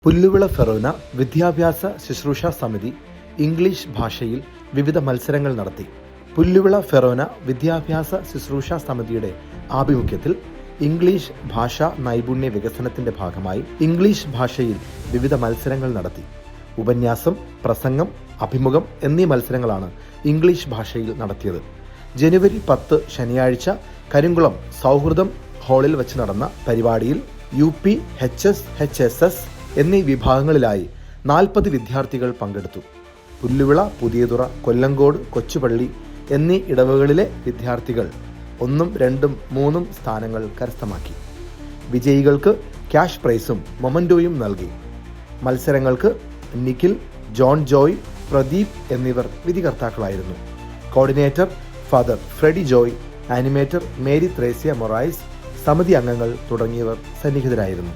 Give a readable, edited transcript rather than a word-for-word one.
പുല്ലുവിള ഫെറോന വിദ്യാഭ്യാസ ശുശ്രൂഷ സമിതി ഇംഗ്ലീഷ് ഭാഷയിൽ വിവിധ മത്സരങ്ങൾ നടത്തി. പുല്ലുവിള ഫെറോന വിദ്യാഭ്യാസ ശുശ്രൂഷ സമിതിയുടെ ആഭിമുഖ്യത്തിൽ ഇംഗ്ലീഷ് ഭാഷാ നൈപുണ്യ വികസനത്തിന്റെ ഭാഗമായി ഇംഗ്ലീഷ് ഭാഷയിൽ വിവിധ മത്സരങ്ങൾ നടത്തി. ഉപന്യാസം, പ്രസംഗം, അഭിമുഖം എന്നീ മത്സരങ്ങളാണ് ഇംഗ്ലീഷ് ഭാഷയിൽ നടത്തിയത്. ജനുവരി 10 ശനിയാഴ്ച കരിങ്കുളം സൗഹൃദം ഹാളിൽ വെച്ച് നടന്ന പരിപാടിയിൽ UP, HS, HSS എന്നീ വിഭാഗങ്ങളിലായി 40 വിദ്യാർത്ഥികൾ പങ്കെടുത്തു. പുല്ലുവിള, പുതിയതുറ, കൊല്ലങ്കോട്, കൊച്ചുപള്ളി എന്നീ ഇടവകളിലെ വിദ്യാർത്ഥികൾ 1, 2, 3 സ്ഥാനങ്ങൾ കരസ്ഥമാക്കി. വിജയികൾക്ക് ക്യാഷ് പ്രൈസും മൊമന്റോയും നൽകി. മത്സരങ്ങൾക്ക് നിഖിൽ, ജോൺ ജോയ്, പ്രദീപ് എന്നിവർ വിധികർത്താക്കളായിരുന്നു. Coordinator father Freddy Joy, animator Mary Thresia Morais, സമിതി അംഗങ്ങൾ തുടങ്ങിയവർ സന്നിഹിതരായിരുന്നു.